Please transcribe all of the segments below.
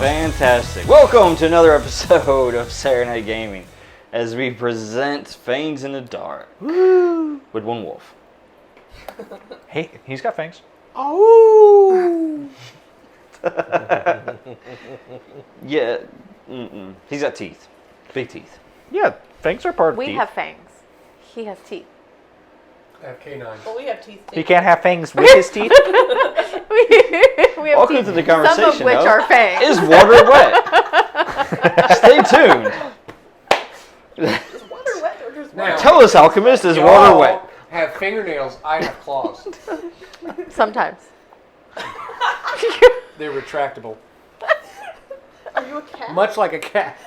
Fantastic. Welcome to another episode of Saturday Night Gaming as we present Fangs in the Dark with one wolf. Hey, he's got fangs. Oh! Yeah. He's got teeth. Big teeth. Yeah, fangs are part of We teeth. have fangs. He has teeth. I have canines. Well, we have teeth too. He can't have fangs with his teeth? we have Welcome teeth, to the conversation, some of which though. are fangs. Is water wet? Stay tuned. Is water wet or just Now, Tell us, Alchemist, is water wet? Have fingernails. I have claws. Sometimes. They're retractable, Are you a cat? much like a cat.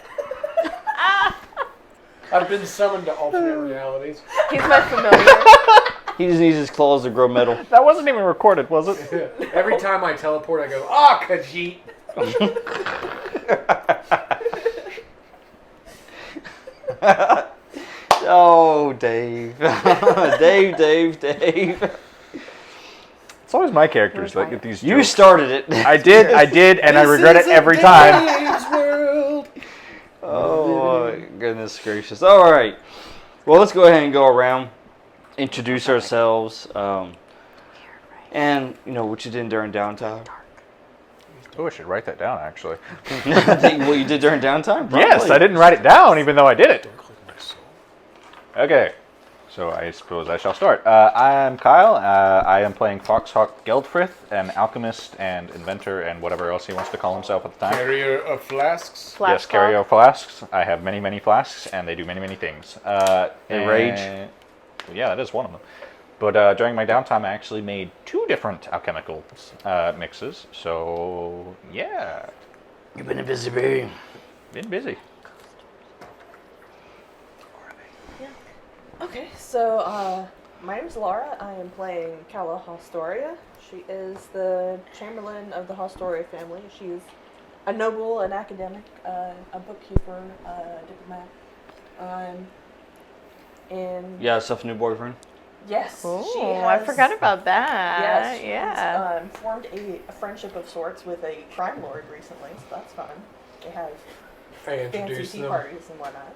I've been summoned to alternate realities. He's my familiar. He just needs his claws to grow metal. That wasn't even recorded, was it? Every time I teleport, I go, "Ah, Khajiit." Oh, Dave. Dave. It's always my characters that get these You jokes. started it. I did, and I regret it every time. Dave's world. Oh, my goodness gracious. All right. Well, let's go ahead and go around, introduce ourselves, and, what you did during downtime. Oh, I should write that down, actually. I think what you did during downtime? Probably. Yes, I didn't write it down, even though I did it. Okay, so I suppose I shall start. I'm Kyle. I am playing Foxhawk Geldrith, an alchemist and inventor and whatever else he wants to call himself at the time. Carrier of flasks. Yes, carry of flasks. I have many, many flasks, and they do many, many things. They rage? Yeah, that is one of them. But during my downtime, I actually made 2 different alchemical mixes. So, yeah. You've been busy, baby. Been busy. Okay, so my name's Laura. I am playing Calla Haustoria. She is the Chamberlain of the Haustoria family. She's a noble, an academic, a bookkeeper, a diplomat. And You got yourself a new boyfriend? yes, she Oh, has, I forgot about that. Yes, she yeah. has, formed a friendship of sorts with a crime lord recently, so that's fun. They have I fancy introduced tea them. parties and whatnot.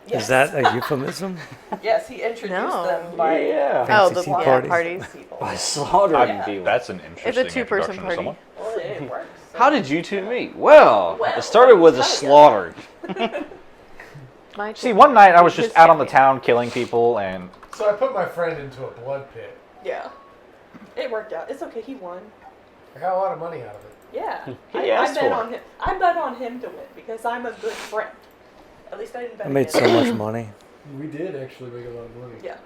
Is that a euphemism? Yes, he introduced No. them by Yeah. Oh, Fancy the tea block parties. parties. people. By slaughtering people. That's an interesting It's a 2-person introduction to party. someone. Well, it works. so. How did you two meet? Well, Well, it started with a let me tell ya. slaughter. My See, one night I was His just out on the champion. town killing people, and So I put my friend into a blood pit. Yeah. It worked out. It's okay. He won. I got a lot of money out of it. Yeah. He I asked bet for on him. I bet on him to win because I'm a good friend. At least I didn't bet I made so against much money. We did actually make a lot of money. him. Yeah.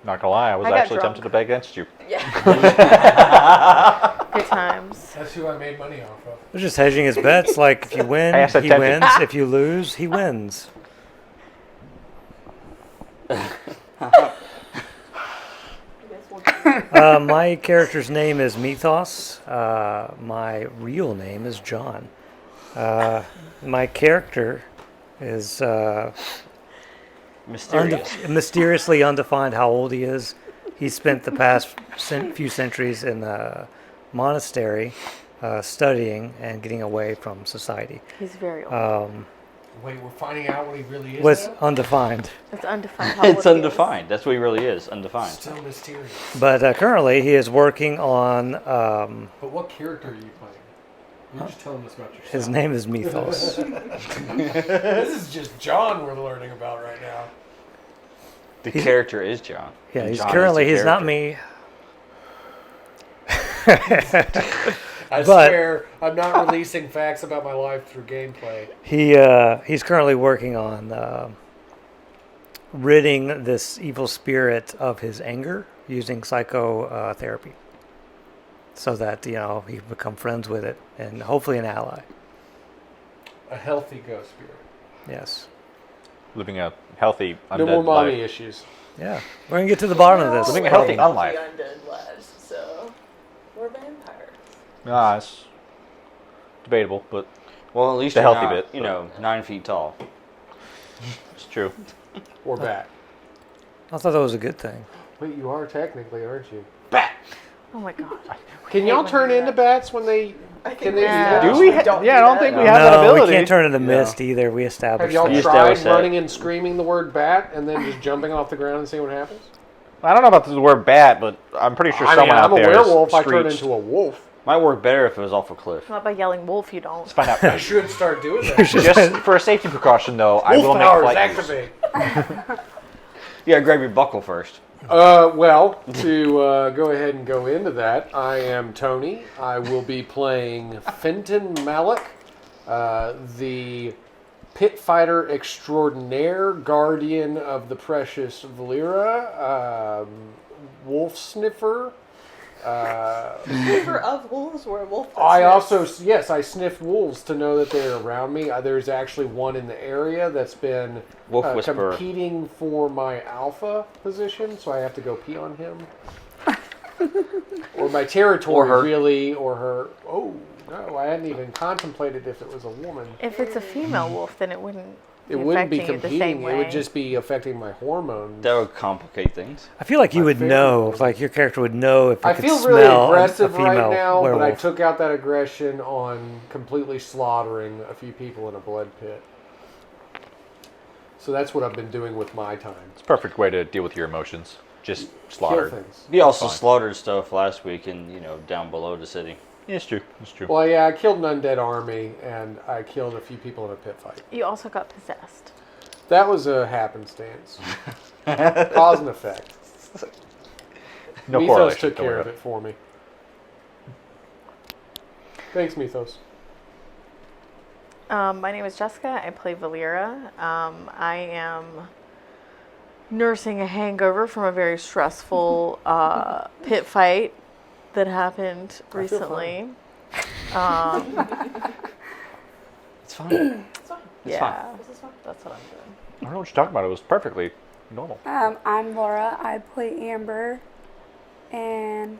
not gonna lie, I was I got actually drunk. tempted to bet against you. Yeah. Good times. That's who I made money off of. They're just hedging his bets. Like, if you win, I said he tempted. wins. If you lose, he wins. You guys will do- My character's name is Methos. My real name is John. My character is Mysterious. mysteriously undefined how old he is. He spent the past few centuries in a monastery studying and getting away from society. He's very old. Wait, we're finding out what he really is Was now? undefined. It's undefined. How old It's he is. undefined. That's what he really is. Undefined. Still mysterious. But currently, he is working on. But what character are you playing? You're just telling us about yourself. His name is Methos. This is just John we're learning about right now. The character is John. Yeah, And he's John is currently. the He's not character. me. I But- swear, I'm not releasing facts about my life through gameplay. He's currently working on ridding this evil spirit of his anger using psychotherapy, so that he can become friends with it and hopefully an ally. A healthy ghost spirit. Yes. Living a healthy, undead No more mommy life. issues. Yeah. We're gonna get to the bottom of this. Living a healthy Well, unlife. the undead lives, so we're vampires. Ah, it's debatable, but Well, at least The you're healthy not, bit, 9 feet tall. it's true. Or bat. I thought that was a good thing. Wait, you are technically, aren't you? Bat! Oh my god. Can y'all turn into bats when they? Can they No. Do we? I don't think we have that No, ability. we can't turn into mist either. We Have established y'all that. You tried established that. running and screaming the word bat and then just jumping off the ground and seeing what happens? I don't know about the word bat, but I'm pretty sure I mean, someone I'm out a there werewolf. is I turn screeched. into a wolf. Might work better if it was off a cliff. Not by yelling wolf, you don't. Let's find out. I should start doing that. Just for a safety precaution, though, I will Wolf make powers flight moves. activate. You gotta grab your buckle first. Well, to go ahead and go into that, I am Tony. I will be playing Fenton Malak, the pit fighter extraordinaire, guardian of the precious Valyra, wolf sniffer. Sniffer of wolves or a wolf? that I sniffs? also, yes, I sniff wolves to know that they're around me. There's actually one in the area that's been Wolf whisperer. competing for my alpha position, so I have to go pee on him. Or my territory, Or her. really, or her. Oh, no, I hadn't even contemplated if it was a woman. If it's a female wolf, then it wouldn't. It wouldn't be affecting you the same competing, it would way. just be affecting my hormones. That would complicate things. I feel like you My would know, favorite. like your character would know if you I could feel smell really a aggressive female right now, werewolf. but I took out that aggression on completely slaughtering a few people in a blood pit. So that's what I've been doing with my time. It's a perfect way to deal with your emotions. Just Kill slaughter. things. You also Fine. slaughtered stuff last week and, down below the city. Yeah, it's true. It's true. Well, yeah, I killed an undead army, and I killed a few people in a pit fight. You also got possessed. That was a happenstance. Cause and effect. No Methos correlation. took Don't worry care of about it for me. Thanks, Methos. My name is Jessica. I play Valyra. I am nursing a hangover from a very stressful pit fight that happened feel recently. It's fine. Yeah, that's what I'm doing. I don't know what you're talking about. It was perfectly normal. I'm Laura. I play Amber, and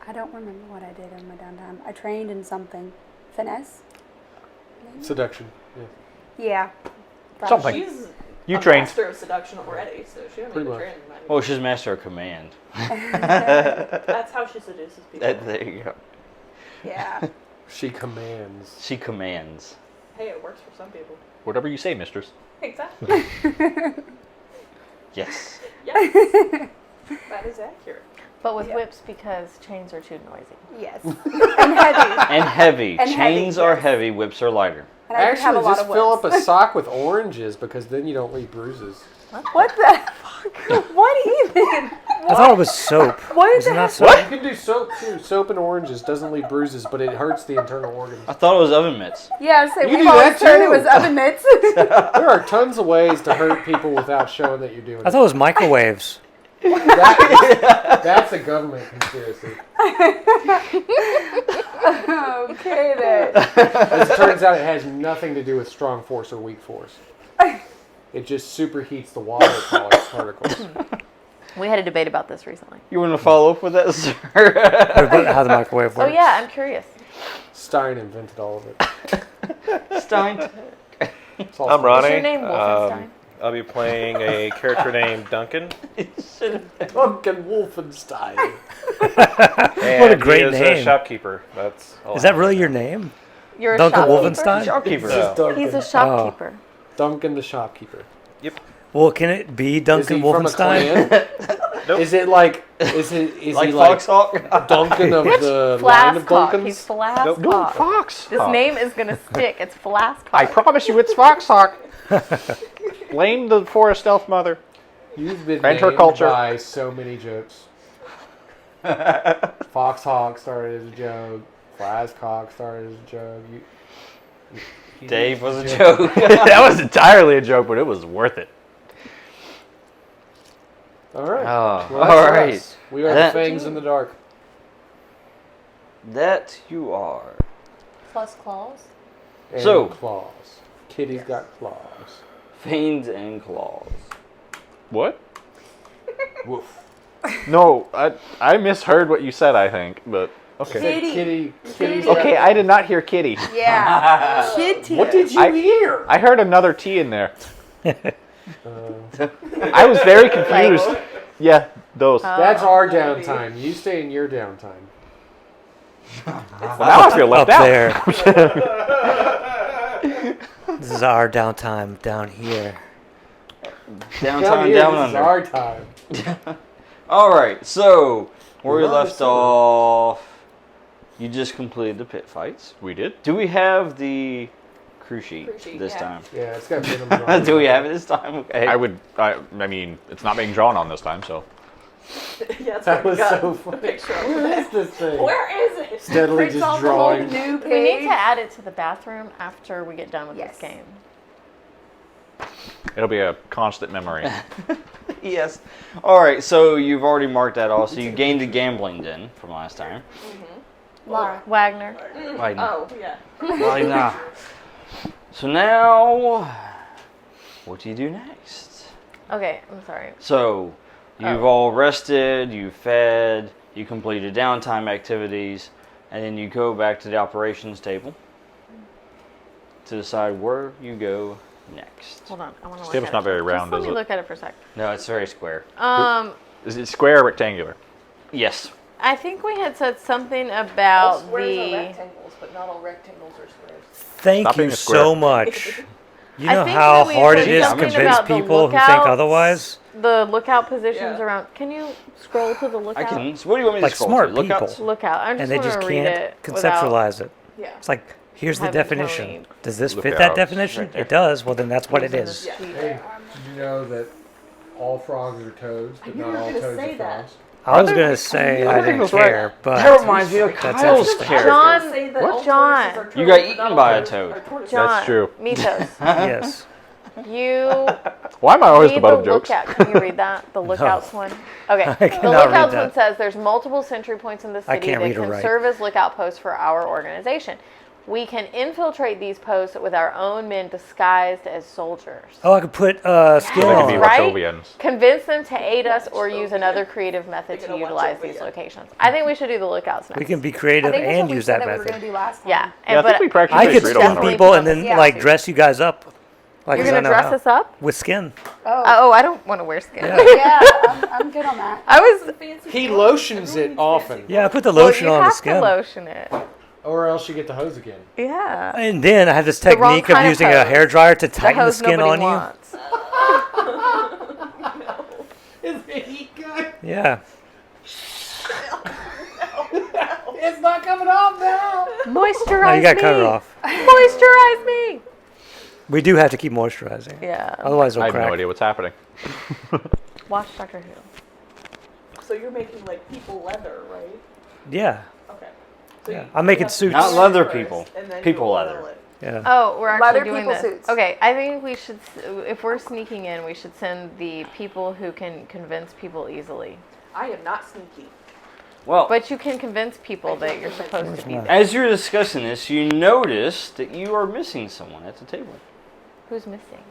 I don't remember what I did in my downtime. I trained in something. Finesse? Seduction. Yeah. Yeah. Something. She's You a trained. master of seduction already, so she don't Pretty need to much. train anybody. Oh, she's master of command. That's how she seduces people. There you go. Yeah. She commands. She commands. Hey, it works for some people. Whatever you say, mistress. Exactly. Yes. Yes. That is accurate. But with Yeah. whips because chains are too noisy. Yes. And heavy. And heavy. And heavy, Chains are yes. heavy, whips are lighter. And I do have a Actually, lot just of fill up whips. a sock with oranges because then you don't leave bruises. What the fuck? What even? I thought it was soap. What is Isn't that that? soap? You can do soap too. Soap and oranges doesn't leave bruises, but it hurts the internal organs. I thought it was oven mitts. Yeah, I was saying, You we've do always that heard it too. was oven mitts. There are tons of ways to hurt people without showing that you're doing I it. thought it was microwaves. That's a government conspiracy. Okay then. As it turns out, it has nothing to do with strong force or weak force. It just superheats the water particles. We had a debate about this recently. You want to follow up with that, sir? About how the microwave Oh works. yeah, I'm curious. Stein invented all of it. Stein. It's all I'm false. What's Ronnie. your name, Wolfenstein? I'll be playing a character named Duncan. Duncan Wolfenstein. And What a great he is name. a shopkeeper. That's all Is I that have really to your say. name? You're a Duncan shopkeeper? Wolfenstein? Shopkeeper. It's just Duncan. He's a shopkeeper. Duncan the shopkeeper. Well, can it be Duncan Is he from a Wolfenstein? clan? Nope. Is it like is Like he like Foxhawk? Duncan of the line of Flaskhawk. He's Duncans? Flaskhawk. Fox. This name is gonna stick. It's Flaskhawk. I promise you, it's Foxhawk. Blame the Forest Elf Mother. You've been And her named culture. by so many jokes. Foxhawk started as a joke. Flascock started as a joke. You Dave was a joke. That was entirely a joke, but it was worth it. All right. Oh, Well, that's all right. us. We are That- the Fangs in the dark. That you are. Plus claws. And So- claws. Kitty's got claws. Fiends and claws. What? Woof. No, I misheard what you said, I think, but okay. Kitty. Kitty's Okay, got- I did not hear kitty. Yeah. Kitty. What did you hear? I heard another T in there. I was very confused. Yeah, those. That's our downtime. You stay in your downtime. Well, now I feel left Up out. there. This is our downtime down here. Downtown, Here, down this is under. our time. All right, so where we We're on left the server. off, you just completed the pit fights. We did. Do we have the crew sheet Crew sheet, this yeah. time? Yeah, it's got minimum. on Do we it. have it this time? Okay. I mean, it's not being drawn on this time, so. Yeah, that's That what we was got so the funny. picture of Where it. is this thing? Where is it? Steadily Prints just off a whole drawing. new We need page. to add it to the bathroom after we get done with Yes. this game. It'll be a constant memory. Yes. All right, so you've already marked that off. So you gained a gambling den from last time. Laura. Wagner. Wagner. Oh, yeah. Wagner. So now, what do you do next? Okay, I'm sorry. So you've all rested, you fed, you completed downtime activities, and then you go back to the operations table to decide where you go next. Hold on. I want to look table's at not it. very Just round, let is me it? look at it for a sec. No, it's very square. Is it square or rectangular? Yes. I think we had said something about Squares are the. rectangles, but not all rectangles are squares. Thank Stop being you a square. so much. You I know think how that we hard put it is to something convince about the people who think lookouts, otherwise? The lookout positions Yeah. around. Can you scroll to the I lookout? can. So what do you want me Like to scroll smart to? Lookouts? people. Lookout. I just And they want just to read can't it without conceptualize it. Yeah. It's like, here's the having definition. Tony Does this fit Lookouts. that definition? Right there. It does. Well, then that's what it using the is. Yeah. sheet. Hey, did you know that all frogs are toads, but knew not you were all gonna toads say are that. frogs? I was going to say I didn't was right. care, but That reminds me of that's Kyle's interesting. character. John- Say that What? all John. tortoises are You turtles, got but eaten not all by a toads toad. are tortoises. John, true. Methos, Yes. you Why am I always the read butt the of jokes? lookout. Can you read that? The lookouts one. Okay. The cannot read lookouts that. one says there's multiple sentry points in the I city can't that read or can write. serve as lookout posts for our organization. We can infiltrate these posts with our own men disguised as soldiers. Oh, I could put skin They could be on. Right? Watovians. Convince them to aid us or use another creative method They're to gonna watch utilize over these you. locations. I think we should do the lookouts next. We can be I creative think that's and what we use said that that we were going method. to do last time. Yeah. Yeah, I And, think but we practiced I pretty could straight skin on definitely it. people and then Yeah. like dress you guys up. Like, you're 'cause I going to know dress how. us up? With skin. Oh, I don't want to wear skin. yeah, I'm good on that. I was. Fancy He clothes. lotions Everyone it needs often, fancy Yeah, I put the Well, lotion you on the have to skin. lotion it. or else you get the hose again. Yeah. And then I have this The wrong technique of kind of using a hose. hairdryer to The tighten the hose skin nobody on you. wants. Is the heat good? Yeah. It's not coming off now. Moisturize No, you got to me. cut it off. Moisturize me. We do have to keep moisturizing. Yeah. Otherwise it'll I have crack. no idea what's happening. Watch Doctor Who. So you're making like people leather, right? Yeah. Okay. So Yeah. you- I'm you making have to suits. do Not it leather first, people. and then People you leather. oil it. Yeah. Oh, we're actually Leather doing people this. suits. Okay, I think we should, if we're sneaking in, we should send the people who can convince people easily. I am not sneaky. Well, But you can convince people that you're supposed to be not? there. as you're discussing this, you notice that you are missing someone at the table. Who's missing?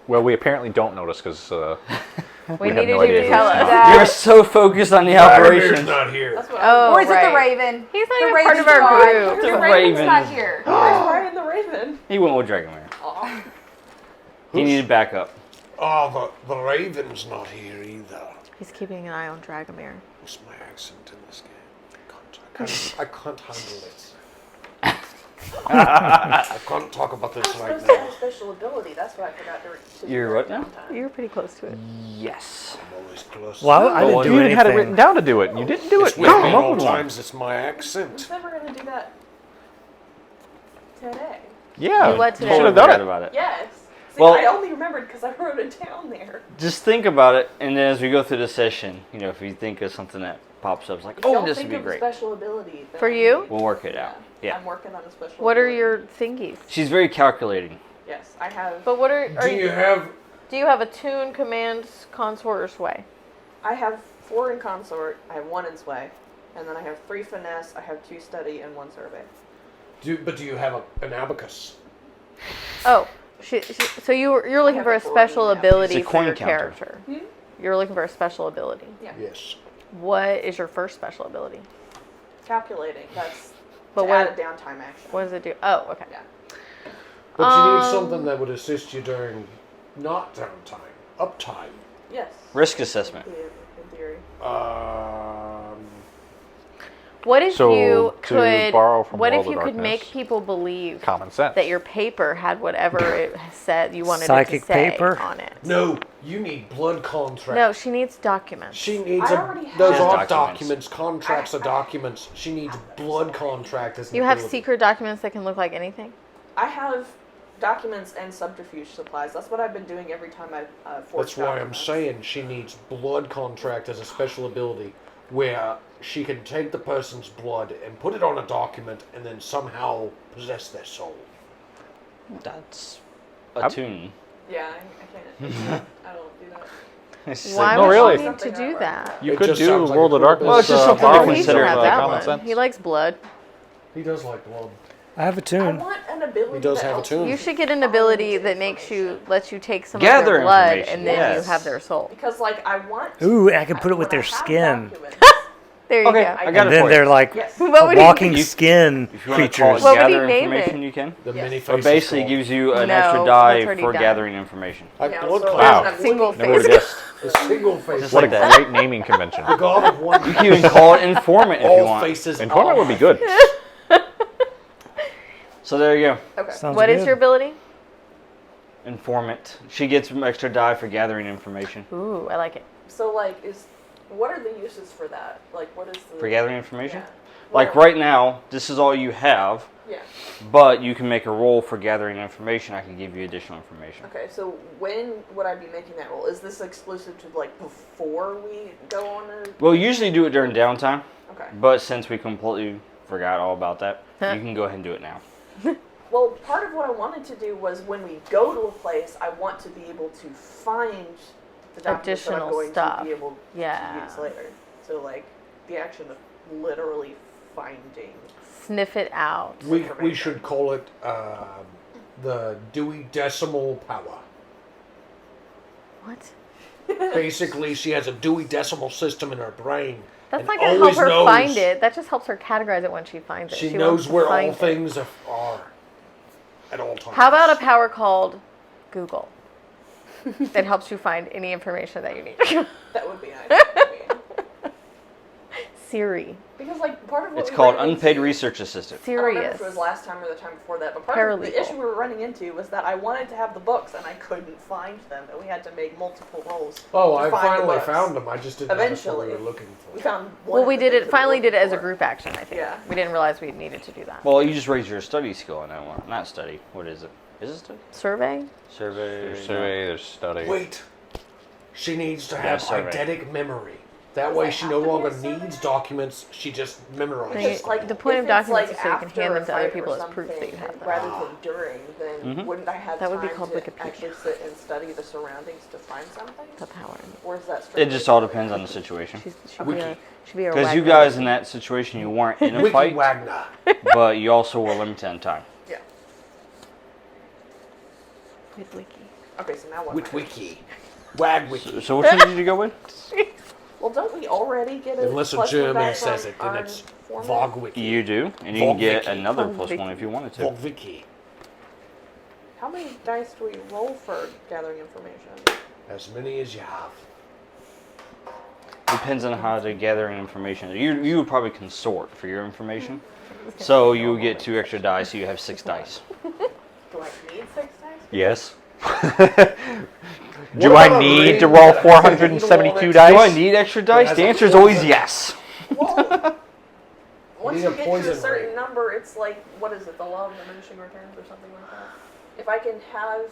Well, we apparently don't notice because We have needed no you idea to who tell it's us. not. You're so focused on the operations. not here. That's what Oh, Or is it right. the Raven? He's not The even part of Raven's our gone. group. The The Raven's Raven. not here. Where's Ryan the Raven? He went with Dragomir. Aw. He needed backup. Oh, the Raven's not here either. He's keeping an eye on Dragomir. What's my accent in this game? I can't handle it. I can't talk about I'm this right supposed to have now. a special ability. That's what I forgot to You're what now? downtime. You're pretty close to it. Yes. I'm always close. Well, I didn't you do even anything. had it written down to do it, and you didn't do It's it. with You me come at up all with one. times. It's my accent. Who's never gonna do that today? Yeah, Do what you today? should have done Forgot it. about it. Yes. See, Well- I only remembered because I wrote it down there. Just think about it, and then as we go through the session, you know, if you think of something that pops up, it's like, If you oh, don't this think would be of a great. special ability. Then For you? We'll work it out. Yeah. I'm working on a special. What are ability. your thingies? She's very calculating. Yes, I have. But what are Do you have? do you have a tune, command, consort, or sway? I have 4 in consort. I have 1 in sway, and then I have 3 finesse. I have 2 study and 1 survey. Do you have an abacus? Oh, so you're looking have for a a special variety. ability It's a for coin your counter. character. You're looking for a special ability. Yes. What is your first special ability? Calculating. That's But to what- add a downtime action. What does it do? Oh, okay. Yeah. But you need something that would assist you during not downtime, uptime. Yes. Risk assessment. In theory. What if So, you to could? borrow from What World if you of could make Darkness, people believe common sense. that your paper had whatever it said you wanted Psychic it to say paper? on it? No, you need blood contract. No, she needs documents. She needs I already have- those She has aren't documents. documents. Contracts are documents. She needs blood contract as an You have ability. secret documents that can look like anything. I have documents and subterfuge supplies. That's what I've been doing every time I've forged That's why I'm documents. saying she needs blood contract as a special ability, where she can take the person's blood and put it on a document and then somehow possess their soul. That's a tune. Yeah, I can't. I don't do that. It's just Why like, no, would really. she need to do that? You It could just do sounds like World a of cool Darkness. Well, it's just something borrowing to Please consider don't some, have that common one. sense. He likes blood. He does like blood. I have a I tune. want an ability He does that have a helps tune. me You should get an ability that makes you lets you take some Gather of their blood information, and then yes. you have their soul. Because, like, I want... Ooh, I can put it with when their I have skin. documents- There you Okay, go. I got And it then for they're you. like Yes. What would a he- walking skin If you want to call it creatures. What would he gather name information, it? you can. The Yes. many But faces. basically, it called. gives you an No, extra that's die already for done. gathering information. Like Yeah, blood so Wow. there's an Single ability- Never would have guessed. The single face. Just What a like that. great naming convention. The god of one. You can even call it informant if you All want. faces. Informant are would be good. So there you go. Okay. Sounds What good. is your ability? Informant. She gets some extra die for gathering information. Ooh, I like it. So, like, what are the uses for that? Like, what is the... For gathering information? Yeah. Like What- right now, this is all you have, Yeah. but you can make a roll for gathering information. I can give you additional information. Okay, so when would I be making that roll? Is this exclusive to, like, before we go on a... We'll usually do it during downtime, Okay. but since we completely forgot all about that, Huh. you can go ahead and do it now. Well, part of what I wanted to do was when we go to a place, I want to be able to find the documents that I'm Additional going stuff. to be able Yeah. to use later. So, like, the action of literally finding. Sniff it out. We should call it the Dewey Decimal Power. What? Basically, she has a Dewey Decimal System in her brain. That's and not going to help always her knows- find it. That just helps her categorize it when she finds it. She wants knows to where all find it. things are at all times. How about a power called Google that helps you find any information that you need? That would be nice. Siri. Because, like, part of what It's we called ran unpaid into- research assistant. I don't remember Serious. if it was last time or the time before that, but part of the Paralegal. issue we were running into was that I wanted to have the books and I couldn't find them, and we had to make multiple rolls. Oh, to I find the finally books. found them. I just didn't know what Eventually. we were looking We for. found one. Well, of we the did things it. that we were Finally, did it looking as a for. group action. I think. Yeah. We didn't realize we needed to do that. Well, you just raise your study skill in that one. Not study. What is it? Is it study? Survey. Survey. There's survey, there's study. Wait. She needs to have survey. eidetic memory. That Does way it she have no to be a longer survey? needs documents. She just memorizes. They- It's like the point if of it's, documents like, is so you can after hand a them to other fight or people as proof that you something, have and them. rather than during, then Mhm. wouldn't I have That would be time called to Wikipedia. actually sit and study the surroundings to find something? The power. Or is that It strictly just all for- depends on the situation. Should be a Because you Wagner. guys in that situation, you weren't in a Wiki fight, Wagner. but you also were limited in time. Yeah. With wiki. Okay, so now what? With Wiki. Wag Wiki. So which one did you go with? Well, don't we already get a Unless a plus one German back says from it, then our it's format? Vog Wiki. You do, and you can get Vog-wiki. another Vog-wiki. plus one if you wanted to. Vog Wiki. How many dice do we roll for gathering information? As many as you have. Depends on how to gather information. You would probably consort for your information. So you would get 2 extra dice, so you have 6 dice. Do I need 6 dice? Yes. What Do I about a need to ring roll that has 472 needle dice? Do I need extra dice? has The a answer is poison. always yes. Well, once need you a get to a poison certain ring. number, it's like, what is it, the law of diminishing returns or something like that? If I can have,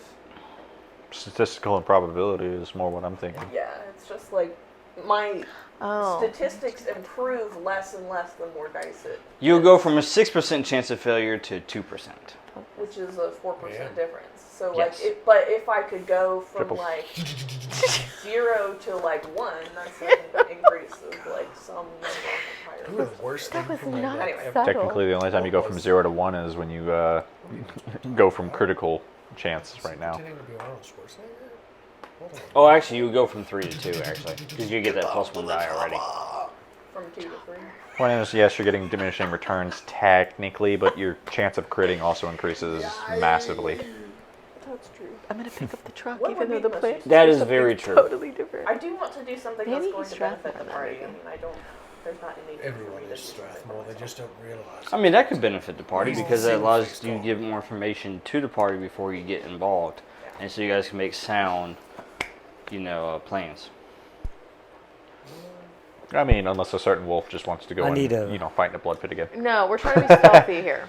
Statistical improbability is more what I'm thinking. yeah, it's just like, my Oh. statistics improve less and less the more dice it, You'll go from a 6% chance of failure to 2%. which is a 4% Yeah. difference. So Yes. like, but if I could go from Triple. like 0 to like 1, that's an increase of like some number Ooh, higher. the worst That thing was for my not life. subtle. Technically, the only time you go from 0 to 1 is when you go from critical chances right now. Pretending to be Arnold Schwarzenegger? Hold on. Oh, actually, you would go from 3 to 2, actually. Because you get that plus 1 die already. From 2 to 3. Point is, yes, you're getting diminishing returns technically, but your chance of critting also increases massively. That's true. I'm gonna pick up the truck, What even would though be the the plan. most That is very true. Totally different. I do want to do something Maybe that's going he's to benefit Strathmore the then, party. maybe. I mean, I don't. There's not any. Everyone is Strathmore. They just don't realize. I mean, that could benefit the party He's because the that allows single-faced you to dog. give more information to the party before you get involved. And so you guys can make sound, plans. I mean, unless a certain wolf just wants to go I and, need a- fight in a blood pit again. No, we're trying to be stealthy here.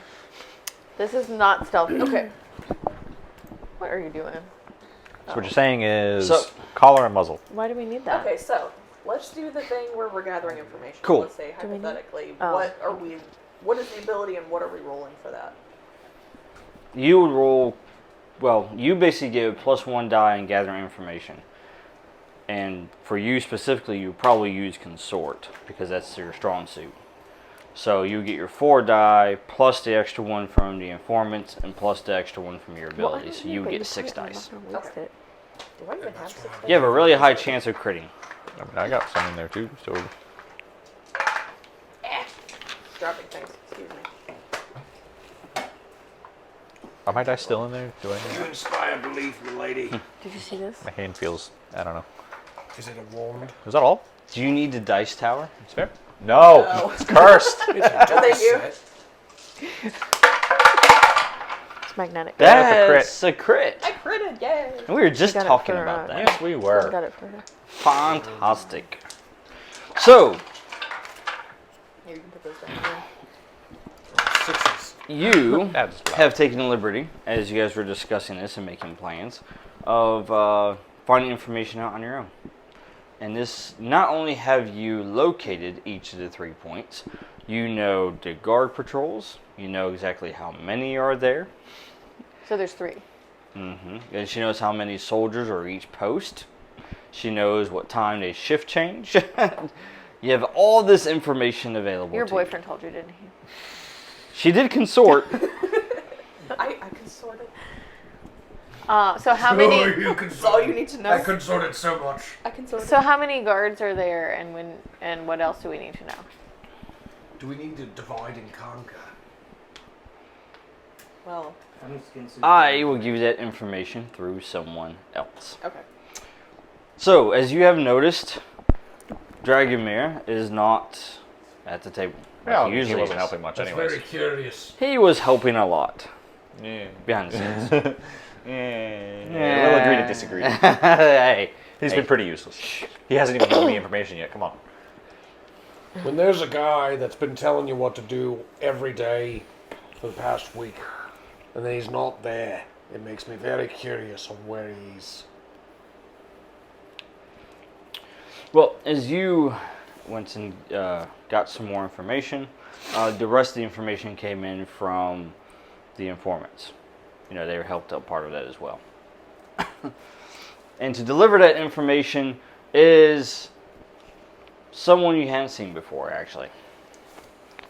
This is not stealthy. Okay. What are you doing? So what you're saying is So- collar and muzzle. Why do we need that? Okay, so let's do the thing where we're gathering information. Cool. Let's say Do we need- hypothetically, Oh. what is the ability and what are we rolling for that? You would roll, you basically get a +1 die in gathering information. And for you specifically, you probably use consort because that's your strong suit. So you get your 4 die plus the extra 1 from the informants and plus the extra 1 from your Well, I abilities. don't So know, you but get put 6 it in, I'm dice. not gonna waste it. Do I even have 6 dice? You have a really high chance of critting. I mean, I got some in there too, so Dropping things. Excuse me. are my dice still in there? Do I You know? inspire belief, milady. Did you see this? My hand feels, I don't know. Is it a wand? Is that all? Do you need the dice tower? It's fair? No, No. it's cursed. It's a Thank you. set. It's magnetic. That's a crit. a crit. I critted, yay! And we were just got it talking for, about that. Yes, we I were. got it for her. Fantastic. So, Here, you can put those down here. Sixes. you That's loud. have taken the liberty, as you guys were discussing this and making plans, of finding information out on your own. And this, not only have you located each of the 3 points, you know the guard patrols, you know exactly how many are there, So there's 3. and she knows how many soldiers are each post. She knows what time they shift change. You have all this information available Your to you. boyfriend told you, didn't he? She did consort. I can sort it. So how many? you That's all you need to know. I consorted so much. I can sort So it. how many guards are there, and what else do we need to know? Do we need to divide and conquer? Well, I will give you that information through someone else. okay. So, as you have noticed, Dragomir is not at the table. like Yeah, he he usually wasn't is. helping much That's anyways. very curious. He was helping a lot Yeah. behind the scenes. We'll agree to disagree. Hey, He's been pretty useless. He hasn't even given me information yet. Come on. When there's a guy that's been telling you what to do every day for the past week, and then he's not there, it makes me very curious on where he's. well, as you went and got some more information, the rest of the information came in from the informants. You know, they were helped out part of that as well. And to deliver that information is someone you haven't seen before, actually,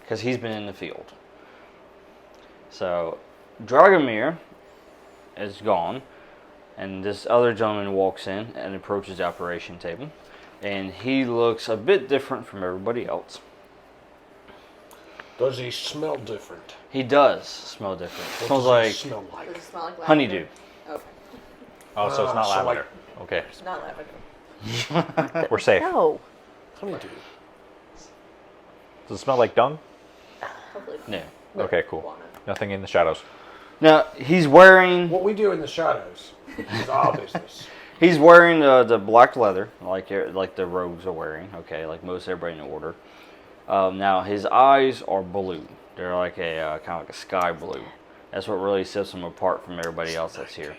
because he's been in the field. So, Dragomir is gone, and this other gentleman walks in and approaches the operation table, and he looks a bit different from everybody else. Does he smell different? He does smell different. What Smells does like he smell like? Does it smell like lavender? honeydew. Okay. Oh, so it's not so lavender. like- Okay, It's not lavender. we're safe. No. Honeydew. Does it smell like dung? Hopefully. No. Okay, cool. Walnut. Nothing in the shadows. Now he's wearing What we do in the shadows is our business. the black leather like the rogues are wearing. Okay, like most everybody in the order. Now his eyes are blue. They're like a kind of like a sky blue. That's what really sets him apart from everybody else that's here.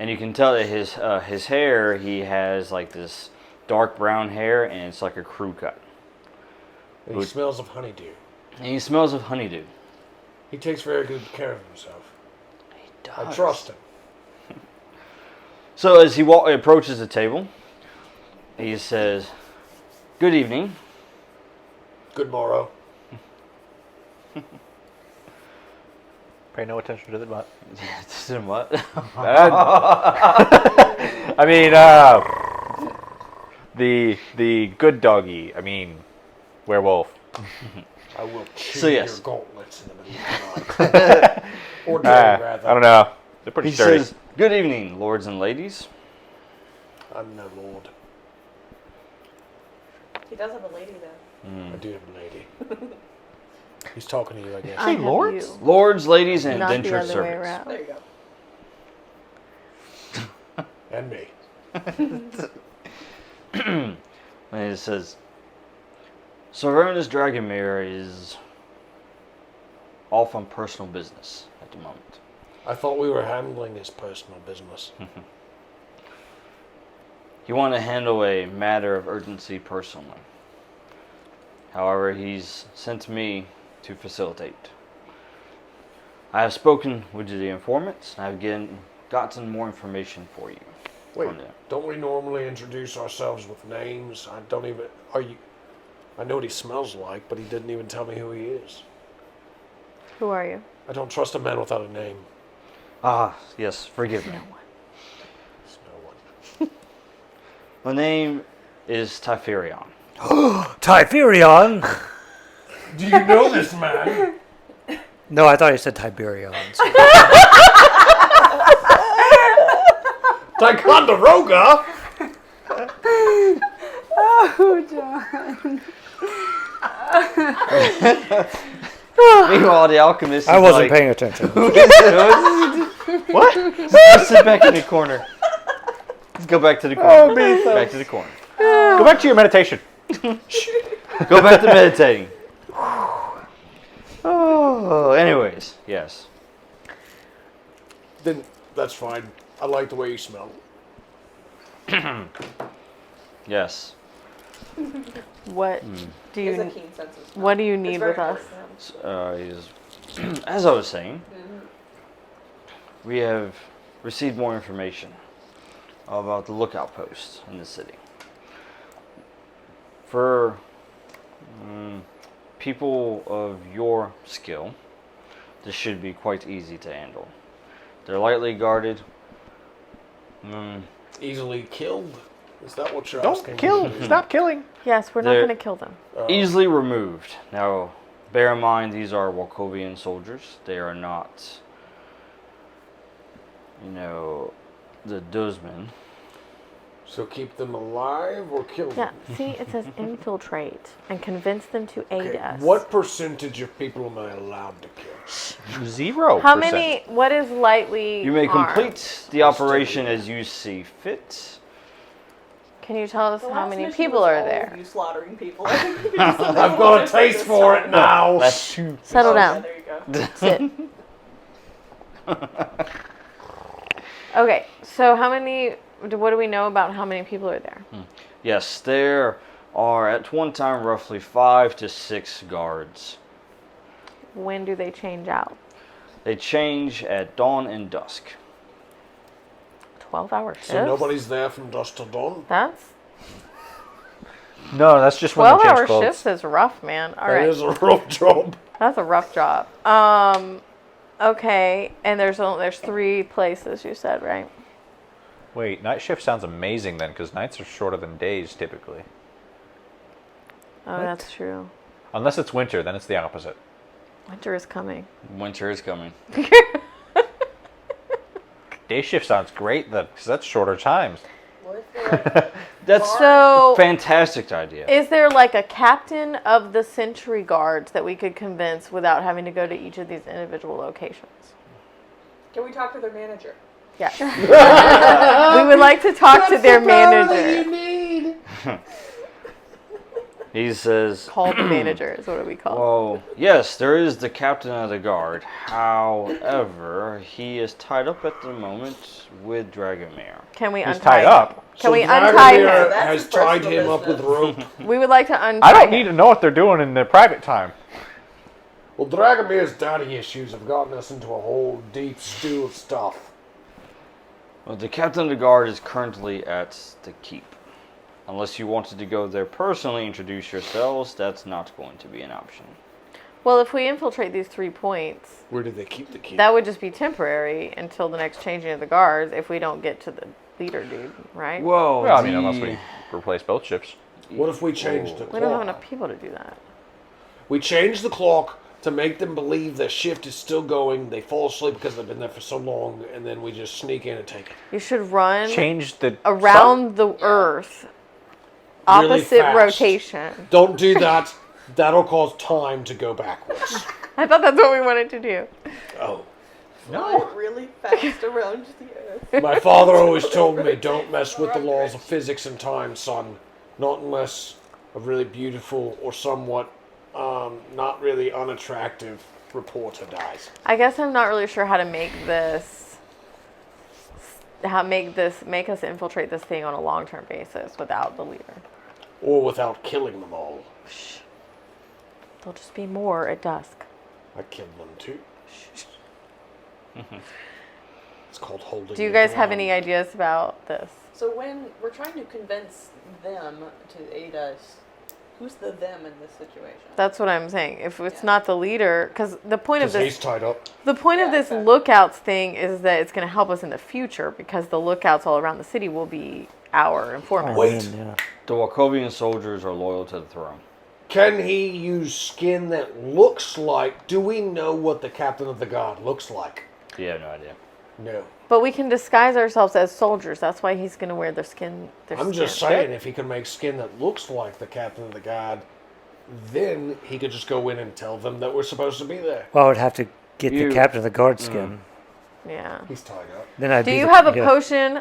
And you can tell that his hair, he has like this dark brown hair, and it's like a crew cut. And he smells of honeydew. And he smells of honeydew. He takes very good care of himself. He I does. trust him. So as he approaches the table, he says, "Good evening." Good morrow. Pay no attention to the butt. What? I mean, the good doggy. I mean, werewolf. I will chew So, yes. your gauntlets in the middle of the night. Or day, rather. I don't know. They're pretty He sturdy. says, "Good evening, lords and ladies." I'm no lord. He does have a lady though. I do have a lady. He's talking to you, I guess. I have lords? you, Lords, ladies, and not the indentured other way servants. around. There you go. And me. And it says, Sylvanus Dragomir is off on personal business at the moment. I thought we were handling his personal business. He wanted to handle a matter of urgency personally. However, he's sent me to facilitate. I have spoken with the informants, and I've gotten more information for you. Wait, from them. don't we normally introduce ourselves with names? I don't even. Are you? I know what he smells like, but he didn't even tell me who he is. Who are you? I don't trust a man without a name. Ah, yes, forgive me. There's no one. My name is Typherion. Typherion? Do you know this man? No, I thought you said Tiberions. Ticonderoga? Oh, John. Meanwhile, the alchemist is I wasn't like, paying attention. What? Let's sit back in the corner. Let's go back to the corner. Back to the corner. Go back to your meditation. Go back to meditating. Oh, anyways, yes. Then that's fine. I like the way you smell. Yes. What do He has a you? keen sense of smell. What do you It's need very with us? important to him. As I was saying, we have received more information about the lookout post in the city. For people of your skill, this should be quite easy to handle. They're lightly guarded. Easily killed? Is that what you're Don't asking? kill. Stop killing. Yes, we're not They're- going to kill them. Easily removed. Now, bear in mind, these are Walkovian soldiers. They are not, the Dozmen. So keep them alive or kill Yeah, them? see, it says infiltrate and convince them to aid Okay, us. what percentage of people am I allowed to kill? 0%. How many? What is lightly? You may armed? complete the operation as you see fit. Can you tell us The how last many mission people was are all of there? You slaughtering people. I think we could do something I've a got little a different taste this for time. it now. That's Settle Yeah, down. there you go. Sit. Okay, so how many? What do we know about how many people are there? Yes, there are at one time roughly 5 to 6 guards. When do they change out? They change at dawn and dusk. 12-hour shifts. So nobody's there from dusk till dawn? That's No, that's just when they change 12-hour clothes. shifts is rough, man. All That right, is a rough job. that's a rough job. Okay, and there's 3 places you said, right? Wait, night shift sounds amazing then, because nights are shorter than days typically. Oh, that's true. Unless it's winter, then it's the opposite. Winter is coming. Winter is coming. Day shift sounds great then, because that's shorter times. What if That's So, fantastic idea. is there like a captain of the sentry guards that we could convince without having to go to each of these individual locations? can we talk to their manager? Yes. We would like to talk to their manager. He says, Call the manager is what we call it. well, yes, there is the captain of the guard. However, he is tied up at the moment with Dragomir. Can we He's untie tied him? up. Can we Dragomir untie him? That's has his tied personal him up with business. rope. We would like to untie I don't him. need to know what they're doing in their private time. Well, Dragomir's daddy issues have gotten us into a whole deep stew of stuff. Well, the captain of the guard is currently at the keep. Unless you wanted to go there personally, introduce yourselves, that's not going to be an option. Well, if we infiltrate these 3 points, Where do they keep the key? that would just be temporary until the next changing of the guards if we don't get to the leader dude, right? Well, Well, I mean, unless we replace both ships. What if we change the We don't have clock? enough people to do that. We change the clock to make them believe their shift is still going. They fall asleep because they've been there for so long, and then we just sneak in and take it. You should run Change the around the Earth, Really opposite fast. rotation. Don't do that. That'll cause time to go backwards. I thought that's what we wanted to do. Oh. Fly really fast around the earth. My father always told me, don't mess with the laws of physics and time, son. Not unless a really beautiful or somewhat not really unattractive reporter dies. I guess I'm not really sure how to make us infiltrate this thing on a long-term basis without the leader. Or without killing them all. Shh. There'll just be more at dusk. I killed them too. It's called holding. Do you the guys have ground. any ideas about this? So when we're trying to convince them to aid us, who's the them in this situation? That's what I'm saying. If it's not the leader, because the point of Because this he's tied up. The point of Yeah, this exactly. lookouts thing is that it's going to help us in the future because the lookouts all around the city will be our informants. Wait. Yeah. The Wackovian soldiers are loyal to the throne. Can he use skin that looks like... Do we know what the captain of the guard looks like? You have no idea. No. But we can disguise ourselves as soldiers. That's why he's going to wear their skin. I'm just saying, if he can make skin that looks like the captain of the guard, then he could just go in and tell them that we're supposed to be there. Well, I would have to get You- the captain of the guard skin. Yeah. He's tied up. Then I'd Do be you the- have a yeah. potion,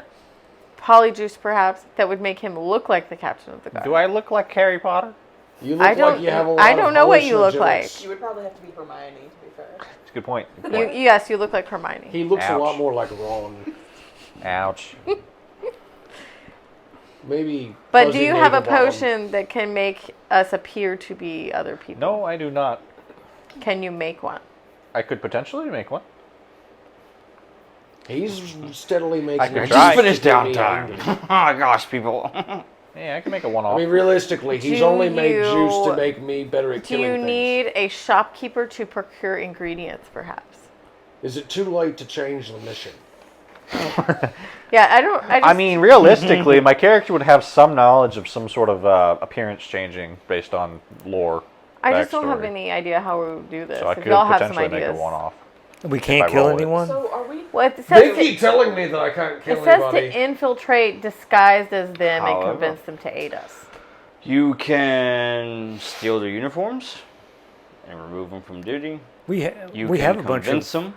polyjuice perhaps, that would make him look like the captain of the guard? Do I look like Harry Potter? You look I don't. like you have a lot I don't of know what you look hallucinogens. like. You would probably have to be Hermione, to be fair. It's a good point. Good point. Yes, you look like Hermione. He looks a Ouch. lot more like Ron. Ouch. Maybe. But do Fuzzy you have a Ravenbottom. potion that can make us appear to be other people? No, I do not. Can you make one? I could potentially make one. He's steadily making. I could it try. Just finished to me downtime. angry. Oh my gosh, people. Yeah, I can make a I one-off. mean, realistically, he's Do only made juice you- to make me better at Do killing you things. need a shopkeeper to procure ingredients, perhaps? Is it too late to change the mission? Yeah, I don't. I, just, I mean, realistically, my character would have some knowledge of some sort of appearance changing based on lore. I just don't have backstory. any idea how we would do this. So I if could y'all have some potentially make ideas, a one-off. We can't I kill roll it. anyone. So are we? well, it says They to, keep telling me that I can't kill it says anybody. to infiltrate disguised as them However. and convince them to aid us. You can steal their uniforms and remove them from duty. We You we can have a bunch convince of. them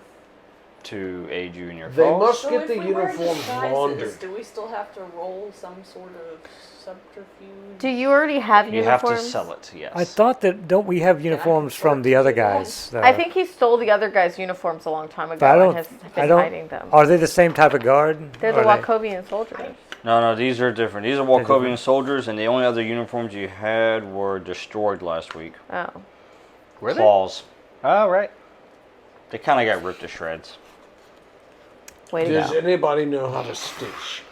to aid you in your They cause. must So get if the we wear uniforms disguises, laundered. do we still have to roll some sort of subterfuge? Do you already have You have uniforms? to sell it, yes. I thought that don't we have uniforms from the other guys? I think he stole the other guy's uniforms a long time ago But I and don't. has I been don't. hiding them. Are they the same type of guard? They're the Are they- Wackovian soldiers. No, these are different. These are different. Wackovian soldiers, and the only other uniforms you had were destroyed last week. Oh. Were they? Claws. Oh, right. They kind of got ripped to shreds. Way to Does go. anybody know how to stitch?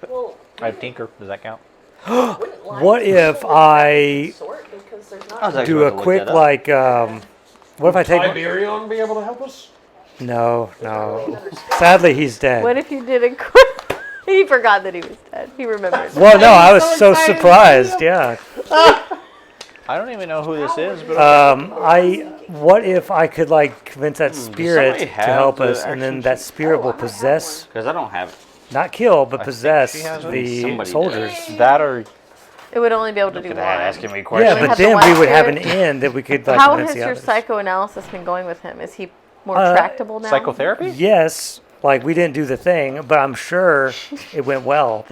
Well, I have Tinker. Does that count? wouldn't lines What be if sort of I sort because there's I was not. actually do about a to look quick that up. like? What if I take? Typherion be able to help us? No. Sadly, he's dead. What if you did a quick... He forgot that he was dead. He remembered. Well, no, I was so excited to surprised. see Yeah. I don't even know who this is, but What if I could like convince that spirit somebody to have help the us, and then action that sheet? spirit will possess, Because I don't have it. not kill, but think possess she has one. the Somebody soldiers. that or It would only be able to do Look one. at that, asking me Yeah, questions. we but have the then one we would have an spirit. end that we could like How convince has the your others. psychoanalysis been going with him? Is he more Uh, tractable now? psychotherapy? Yes, like we didn't do the thing, but I'm sure it went well.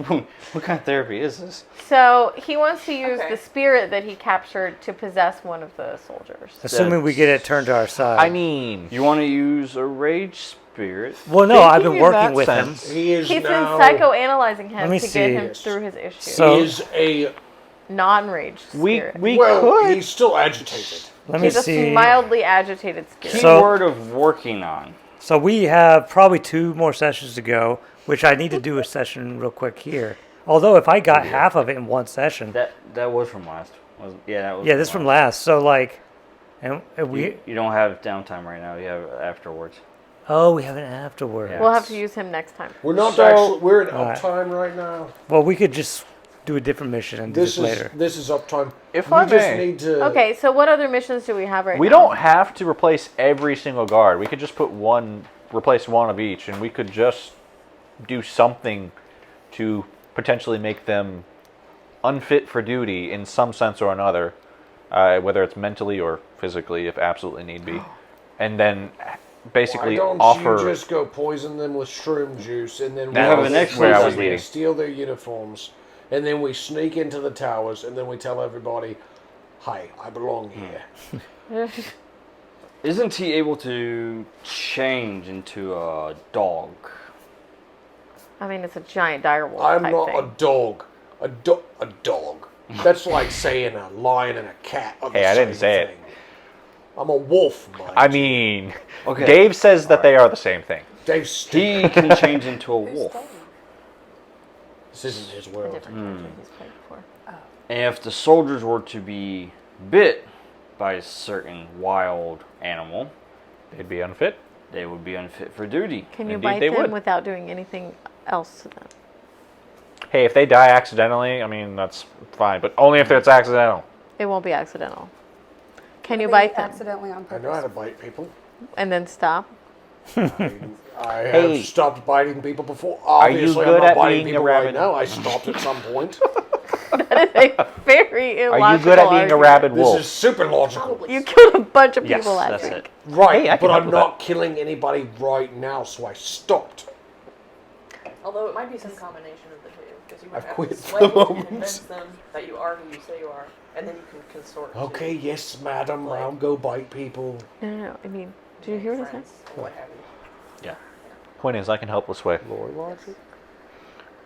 What kind of therapy is this? So he wants to use Okay. the spirit that he captured to possess one of the soldiers. Assuming we get it turned to our side. I mean, You want to use a rage spirit? well, no, I've been thinking in working that with sense. He is He's been now. psychoanalyzing him Let me to see. get him Yes. through his issues. So- He is a. Non-rage spirit. we Well, could. he's still agitated. Let me He's a see. mildly agitated spirit. So- Keyword of working on. So we have probably 2 more sessions to go, which I need to do a session real quick here. Although if I got half of it in one session, That was from last. That was yeah, this from last. So like, and we You don't have downtime right now. You have afterwards. we have an afterward. Yeah. We'll have to use him next time. We're not So- actually. We're in Alright. uptime right now. Well, we could just do a different mission and do This this is later. this is uptime. If we I just may. need to. Okay, so what other missions do we have right We now? don't have to replace every single guard. We could just replace one of each, and we could just do something to potentially make them unfit for duty in some sense or another, whether it's mentally or physically, if absolutely need be, and then basically Why don't offer. you just go poison them with shroom juice, and then That have was an excellent where I was idea. leading. steal their uniforms, and then we sneak into the towers, and then we tell everybody, "Hi, I belong here." Isn't he able to change into a dog? I mean, it's a giant direwolf I'm type not thing. a dog. A dog. That's like saying a lion and a cat are the Hey, I didn't same say it. thing. I'm a wolf, mind I you. mean, Okay. Dave says that they are the same thing. Dave's stupid. He can change into a wolf. This isn't his A world. different character he's played before. And if the soldiers were to be bit by a certain wild animal, They'd be unfit. they would be unfit for duty. Can you Indeed, bite they them would. without doing anything else to them? Hey, if they die accidentally, I mean, that's fine, but only if it's accidental. It won't be accidental. Can They you bite them accidentally on I purpose? know how to bite people. and then stop? I have Hey. stopped biting people before. you Obviously, good I'm not at biting being a people right rabbit? now. I stopped at some point. That is a very illogical Are you good at being a argument. rabid This wolf? is super logical. Probably You killed a bunch of Yes, people last That's week. it. Right, Hey, I can but help I'm with not killing anybody right now, so I stopped. Although it might be some combination of the two, because you might I've have quit to for sway the them and moment. convince them that you are who you say you are, and then you can consort. to Okay, yes, madam, Like- I'll go bite people. No. I mean, did you hear what I said? friends or what have you. Point is, I can help with sway. Lord logic.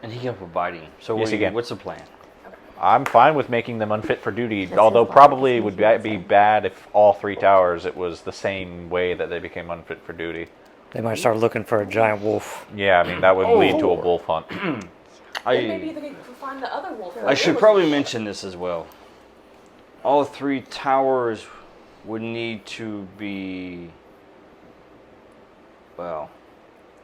And he can help with biting. So Yes, he can. what's the plan? I'm fine with making them unfit for duty, That's although his body, probably isn't would it? be bad if all three towers it was the same way that they became unfit for duty. They might start looking for a giant wolf. Yeah, I mean that would lead to a wolf hunt. Then maybe I they can find the other wolf. I should probably mention this as well. All three towers would need to be, well,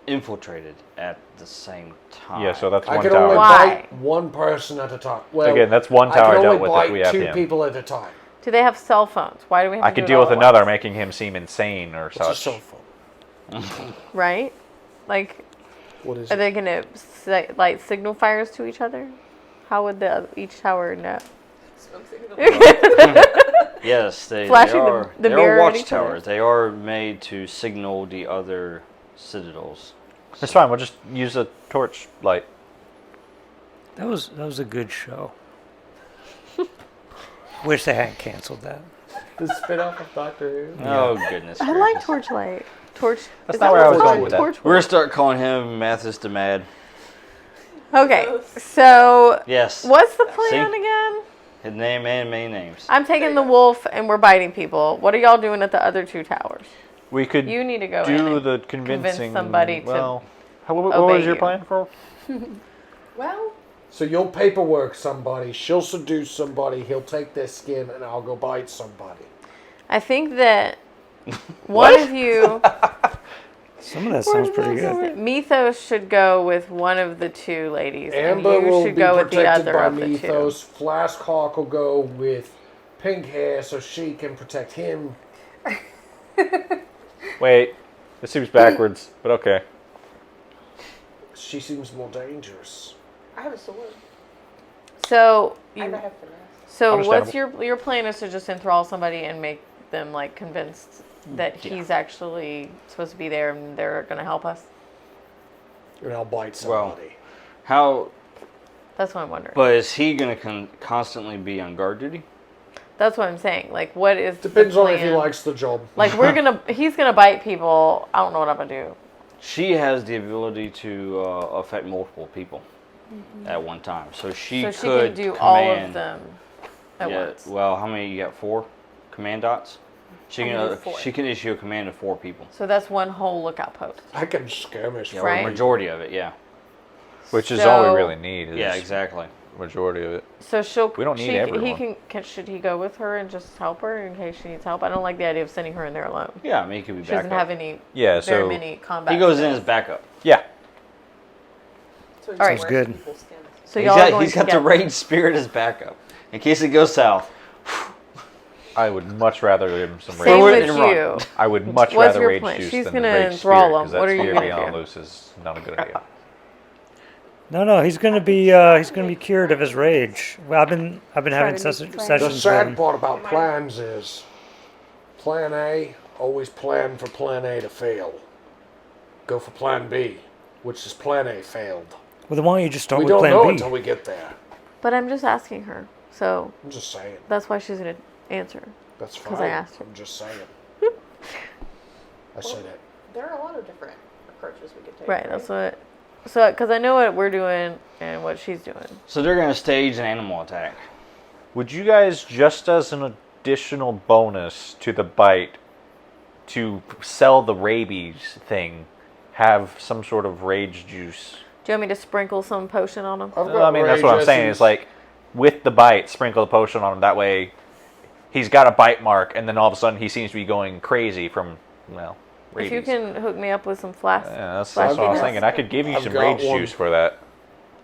infiltrated at the same time. Yeah, so that's I one can only tower. Why? bite one person at a time. Well, Again, that's one tower I I can dealt only with if bite we have two him. people at a time. Do they have cell phones? Why do we have I to could do it deal all with at another, once? making him seem insane or It's a such. cell phone. Right? Like, What is are it? they gonna light signal fires to each other? How would each tower know? Smoke signal. Yes, they Flashing the- are. the they mirror are at each other? watchtowers. They are made to signal the other citadels. It's fine. We'll just use a torch light. That was a good show. Wish they hadn't canceled that. The spin-off of Doctor Who? Oh goodness! I like gracious. Torchlight. Torch. That's is not that where I what was it's going called? with that. Torchlight? We're gonna start calling him Mathis the Mad. Okay, so Yes. what's the plan See? again? His name and many names. I'm taking the wolf and we're biting people. What are y'all doing at the other two towers? We could You need to go in do and the convincing. somebody to well, what obey was your you. plan for? Well, So you'll paperwork somebody, she'll seduce somebody, he'll take their skin, and I'll go bite somebody. I think that one of you, Some of that sounds pretty good. Methos, should go with one of the two ladies, Amber and you will should be go with the protected other by of the Methos. Flask Hawk will go with pink hair so she can protect him. Wait, this seems backwards, but okay. She seems more dangerous. I have a sword. two. So, I have finesse. so what's Understandable. your plan? Is to just enthrall somebody and make them like convinced that he's actually supposed to be there and they're going to help us? And I'll bite Well, somebody. How? That's what I'm wondering. But is he gonna constantly be on guard duty? That's what I'm saying. Like, what is Depends the on if he plan? likes the job. Like, he's gonna bite people. I don't know what I'm gonna do. She has the ability to affect multiple people at one time, so she So she could can do command, all of them at Yeah. once. Well, how many? You got 4 command dots. She I can can do 4. she can issue a command of 4 people. So that's one whole lookout post. I can skirmish. Yeah, for or Right. a majority of it. Yeah. Which is all we So- really need. Is Yeah. Exactly. Majority of it. So she'll. We don't need everyone. Should he go with her and just help her in case she needs help? I don't like the idea of sending her in there alone. Yeah. I mean, he could be She doesn't backup. have any Yeah. very So many combat. He goes in skills. as backup. yeah. So All right. Sounds good. So y'all are going He's got the together. rage spirit as backup in case it goes south. I would much rather give him some Same Forward rage. with and run. you. I would much What's rather your rage plan? juice She's than gonna rage enthrall spirit, him. 'cause that What are you fear gonna being on do? loose is not a good idea. No, he's gonna be cured of his rage. Well, I've been having to be sessions trained. with The him. sad part about plans is plan A, always plan for plan A to fail. Go for plan B, which is plan A failed. Well, then why don't you just start We with don't Plan know B? until we get there. But I'm just asking her. So I'm just saying. that's why she's going to answer. That's 'Cause fine. I asked her. I'm just saying. I said it. There are a lot of different approaches we could take. Right. That's what. So, because I know what we're doing and what she's doing. So they're going to stage an animal attack. Would you guys, just as an additional bonus to the bite, to sell the rabies thing, have some sort of rage juice? Do you want me to sprinkle some potion on him? I've No, I mean, that's what I'm saying. It's like, with the bite, sprinkle the potion on him. That way, he's got a bite mark, and then all of a sudden he seems to be going crazy from, well, rabies. If you can hook me up with some flasks. Yeah, that's what I was flaskiness. thinking. I could give you I've some got rage one. juice for that.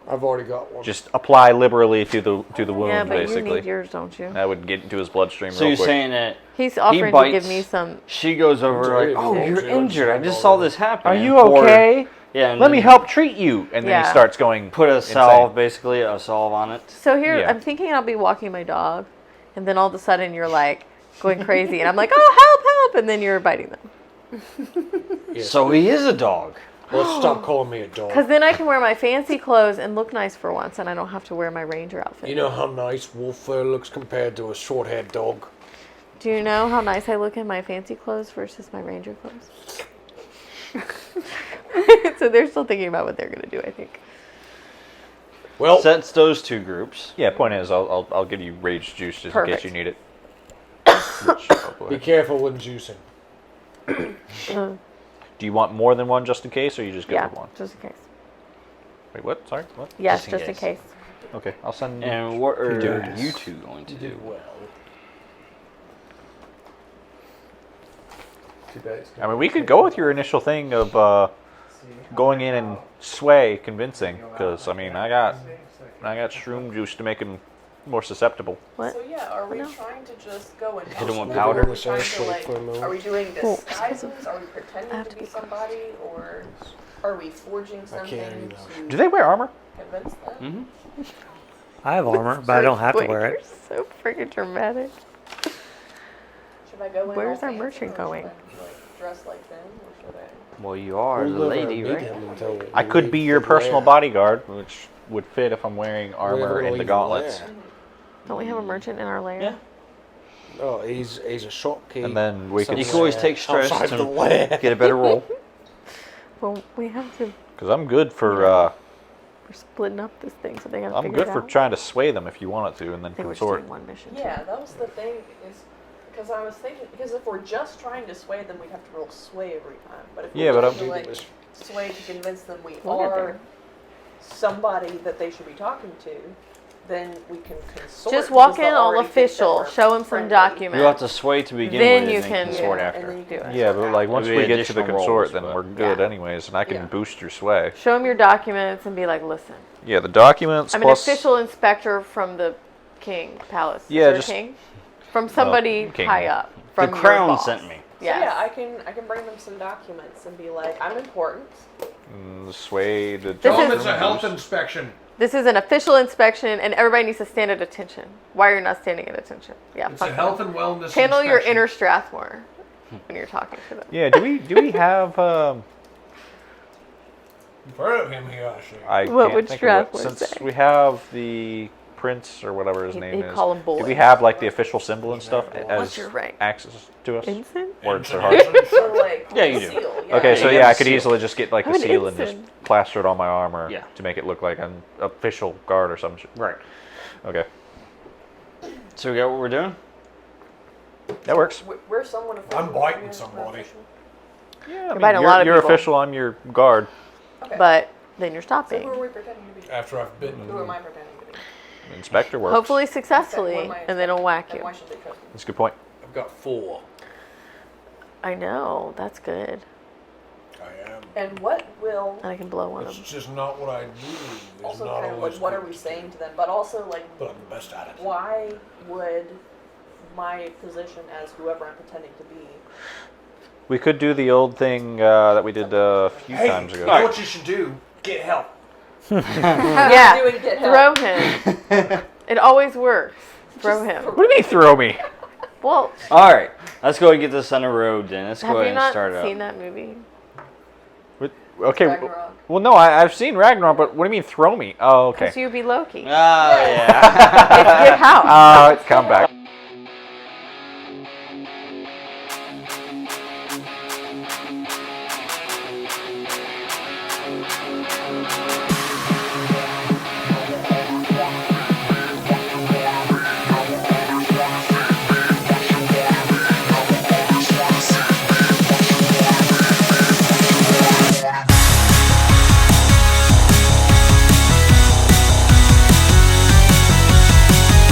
I've already got one. Just apply liberally to the wound, Yeah, but you basically. need yours, don't you? That would get into his bloodstream So real you're quick. saying that He's offering to bites. give me some. she goes over like, "Oh, Yeah. you're injured. I just saw this happen." Are and you pour- okay? Yeah. And Let me then help treat you. And then Yeah. he starts going. Put a insane. salve, basically a salve on it. So here, Yeah. I'm thinking I'll be walking my dog, and then all of a sudden you're like going crazy, and I'm like, "Oh, help, help!" And then you're biting them. Yes. So he is a dog. Let's stop calling me a dog. Because then I can wear my fancy clothes and look nice for once, and I don't have to wear my ranger outfit. You know how nice wolf fur looks compared to a short-haired dog? Do you know how nice I look in my fancy clothes versus my ranger clothes? So they're still thinking about what they're gonna do, I think. Well, Sets those two groups. Yeah, point is, I'll give you rage juice just in Perfect. case you need it. Which, oh boy. be careful when juicing. Do you want more than one just in case, or you just go Yeah, with one? just in case. Wait, what? Sorry, what? Yes, Just just in in case. Okay, I'll send. And what are Dude. you two going to do? Well. Too bad it's I mean, we could go with your initial thing of going in and sway, convincing, because I mean, I got shroom juice to make him more susceptible. What? So yeah, are we No. trying to just go and Hit him with Maybe powder. we'll Are we trying to, shake like, for a moment. are we doing Well, disguises? Are we I pretending have to to be be somebody, or are we forging something either. to Do they wear armor? convince them? Mm-hmm. I have armor, but I don't have to Wait, wear it. You're so freaking dramatic. Should I go in? Where's all our fancy, merchant or going? Should I, like, dress like them, or should I? Well, you are We'll the never lady, meet right? him until I we could leave be your the personal lair. bodyguard, which would fit if I'm wearing We're armor never gonna in the leave gauntlets. lair. Don't we have a merchant in our lair? Yeah. Oh, he's a shopkeep. And then we could, You can always take stress outside to the lair. get a better roll. Well, we have to. because I'm good for We're splitting up this thing, so they gotta I'm figure good it for out. trying to sway them if you want it to, and then I think we're just consort. doing one mission. Yeah, that was the thing. Is because I was thinking, because if we're just trying to sway them, we'd have to roll sway every time. But if Yeah, we're but trying I'm- to like sway to convince them we We'll get are there. somebody that they should be talking to, then we can consort. Just because walk in they'll all already think that official. we're Show him some friendly. documents. You have to sway to begin Then with you and can- consort Yeah, after. and then you can Yeah, but like once Maybe we get to the additional consort, rolls, then but- we're good Yeah. anyways, and I can Yeah. boost your sway. Show him your documents and be like, listen, Yeah, the documents I'm an plus official inspector from the king palace. Yeah, Is there a just- king? From somebody king. high up. The From your crown boss. sent me. So Yes. yeah, I can bring them some documents and be like, I'm important. sway the. This is- It's a health inspection. This is an official inspection, and everybody needs to stand at attention. Why are you not standing at attention? Yeah, It's fuck a them. health and wellness Channel your inspection. inner Strathmore when you're talking to them. Yeah, do we have? You've heard of him here, actually. I What can't would think of it. Strathmore Since say? we have the prince or whatever his He'd- name he'd is. call him boy. Do we have like the official symbol and stuff What's as your rank? access to us? Ensign? Words are hard. So like, Yeah, you do. seal, Okay, so you yeah, have I a could seal. easily just get like I'm a an seal and just ensign. plaster it on my armor Yeah. to make it look like an official guard or some shit. Right. Okay, So we got what we're doing? that works. We're someone official. I'm biting We're somebody. official. Yeah, I biting a you're, lot of you're people. official. I'm your guard. Okay. But then you're So stopping. who are we pretending to be? After I've bitten Who am I pretending to be? Inspector works. Hopefully Okay, successfully, what am I and they don't whack And you. why should they trust me? That's a good point. I've got 4. I know, that's good. I am. And what will And I can blow one It's of them. just not what I do. It's also not kind of always like what are good. we saying to them, but also like But I'm the best at it. why would my position as whoever I'm pretending to be? We could do the old thing that we did a few Hey, times ago. you know what you should do? Get help. Yeah. Doing get help. Throw him. It always works. Throw him. What do you mean throw me? Well, All right, let's go and get this on the road then. Let's have go you ahead and not start seen up. that movie? Okay. Ragnarok. Well, no, I've seen Ragnarok, but what do you mean throw me? Oh, okay. Because you be Loki. Oh, yeah. Get house. Come back.